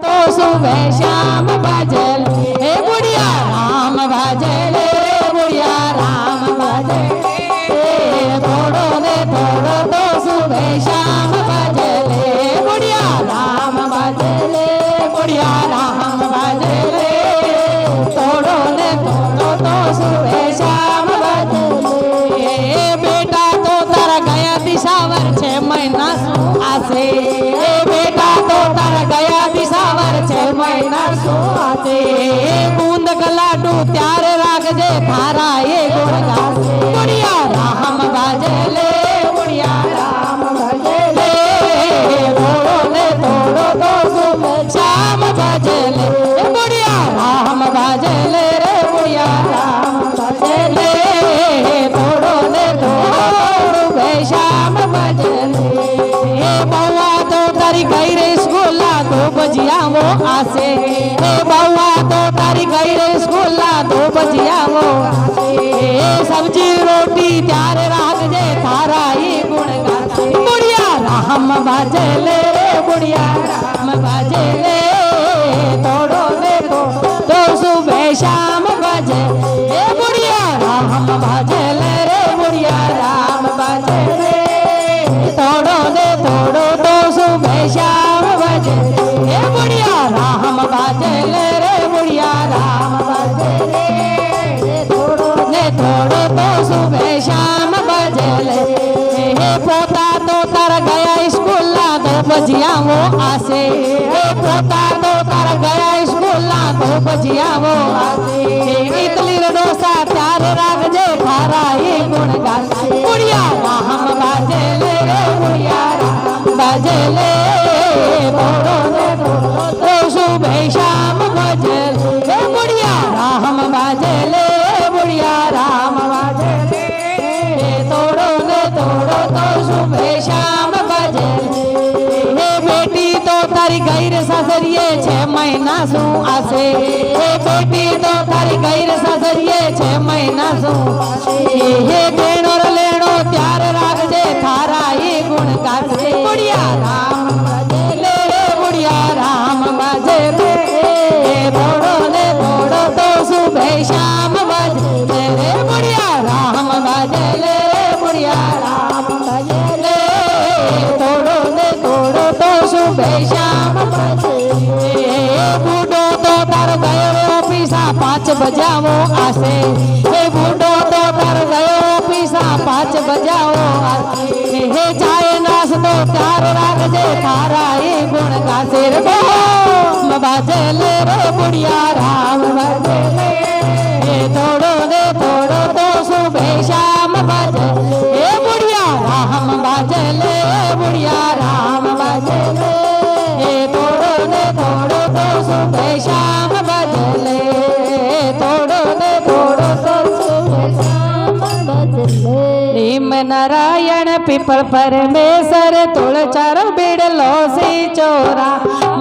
तो सुबह शाम भजल हे बुढ़िया राम भजले बुढ़िया राम भजले थोड़ो दे थोड़ो तो सुबह शाम भजले बुढ़िया राम भजले बुढ़िया राम भजले थोड़ो दे थोड़ो तो सुबह शाम भजले बेटा तो तारा गया दिशावर 6 महीना आसे बेटा तो तारा गया दिशावर 6 महीना सुआसे बूंद लाडू त्यारे राखजे थारा ये गुण गासे बुढ़िया राम भजले बुढ़िया राम भजले थोड़ो ने थोड़ो तो सुबह शाम भजले बुढ़िया राम भजले रे बुढ़िया राम भजले थोड़ो ने थोड़ो सुबह शाम भजले बउआ तो तारी गई रे स्कूल 2 बजिया वो आसे हे बउआ तो तारी गई रे स्कूल 2 बजिया वो आसे सब्जी रोटी त्यार राखजे थारा ही गुण गासे बुढ़िया राम भजले रे बुढ़िया राम भजले थोड़ो देखो तो सुबह शाम भजे हे बुढ़िया राम भजले रे बुढ़िया राम भजले थोड़ो दे थोड़ो तो सुबह शाम भजे हे बुढ़िया राम भजले रे बुढ़िया राम भजले थोड़ो दे थोड़ो तो सुबह शाम भजले हे पोता तो तार गया स्कूल 2 बजिया वो आसे हे पोता तो तार गया स्कूल 2 बजिया वो आसे इडली डोसा त्यार राखजे थारा ये गुण गासे बुढ़िया राम भजले रे बुढ़िया राम भजले थोड़ो दे थोड़ो तो सुबह शाम भजले हे बुढ़िया राम भजले बुढ़िया राम भजले थोड़ो दे थोड़ो तो सुबह शाम भजले हे बेटी तो तारी गई रे ससुरिये 6 महीना सु आसे हे बेटी तो तारी गई रे ससुरिये 6 महीना सु हे देणो लेणो त्यार राखजे थारा ये गुण गासे बुढ़िया राम भजले बुढ़िया राम भजले थोड़ो दे थोड़ो तो सुबह शाम भजले रे बुढ़िया राम भजले बुढ़िया राम भजले थोड़ो दे थोड़ो तो सुबह शाम भजले बूढ़ो तो तार गयो ऑफिसा 5 बजावो आसे हे बूढ़ो तो तार गयो ऑफिसा 5 बजावो आसे हे चाय नाश्तो त्यार राखजे थारा ये गुण गासे रे राम भजले रे बुढ़िया राम भजले थोड़ो दे थोड़ो तो सुबह शाम भजले हे बुढ़िया राम भजले बुढ़िया राम भजले थोड़ो दे थोड़ो तो सुबह शाम भजले थोड़ो दे थोड़ो तो सुबह शाम भजले नीम नारायण पीपल परमेश्वर तुलचारो बिड़लो सी चोरा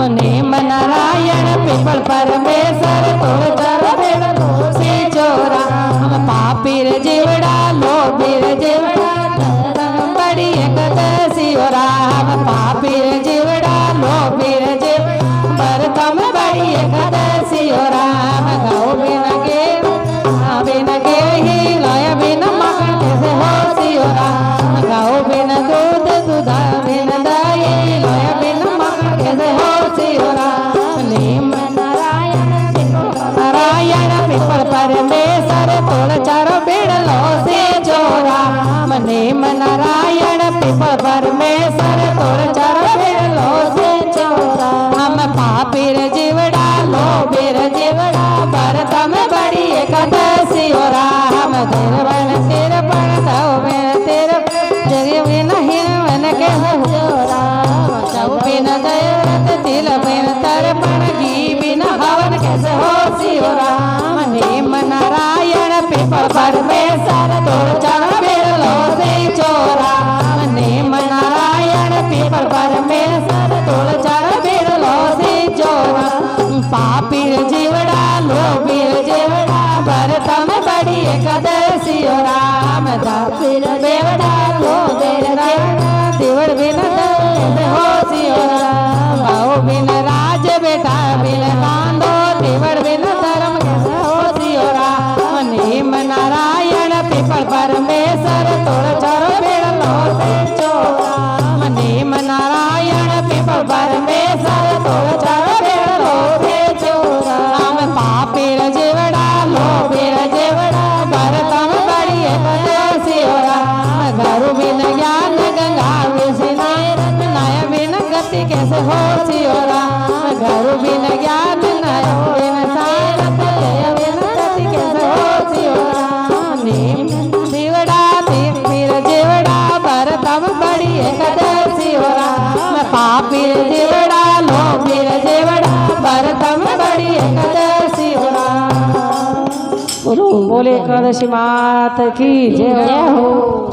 नीम नारायण पीपल परमेश्वर तुलचारो बिड़लो सी चोरा हम पापीर जीवड़ा लोभीर जीवड़ा बड़ी एकदसी ओरा हम पापीर जीवड़ा लोभीर जीवड़ा बरतम बड़ी एकदसी ओरा हम गाँव बिन गे ही लय बिन मगन से होसी ओरा गाँव बिन दूध दूधा बिन दही लय बिन मगन से होसी ओरा नीम नारायण पीपल परमेश्वर तुलचारो बिड़लो से चोरा नीम नारायण पीपल परमेश्वर तुलचारो बिड़लो से चोरा हम पापीर जीवड़ा लोभीर जीवड़ा भरतम बड़ी एकदसी ओरा हम तिरवन तिरपण तव बिन तिर जग बिन हिरवन के जोरा तव बिन दयरत तिल बिन तर्पण घी बिन हवन कैसे होसी ओरा नीम नारायण पीपल परमेश्वर तुलचारो बिड़लो से चोरा नीम नारायण पीपल परमेश्वर तुलचारो बिड़लो से चोरा पापीर जीवड़ा लोभीर जीवड़ा भरतम बड़ी एकदसी राम दापीर बेवड़ा लोभीर जीवड़ बिन होसी राम बिन राज बेटा परमेश्वर तो चढ़ेलो थे चोरा हम पापीर जेवड़ा लोभीर जेवड़ा भरतम बड़ी कदसियोरा गुरु बिन ज्ञान गंगा विषनाय नय बिन गति कैसे हो सियोरा गुरु बिन ज्ञान नय बिन सारत बिन गति कैसे हो सियोरा नीम जेवड़ा तीर जेवड़ा भरतम बड़ी कदसियोरा पापीर जेवड़ा लोभीर जेवड़ा भरतम बड़ी कदसियोरा बोले एकादशी मात की जय हो।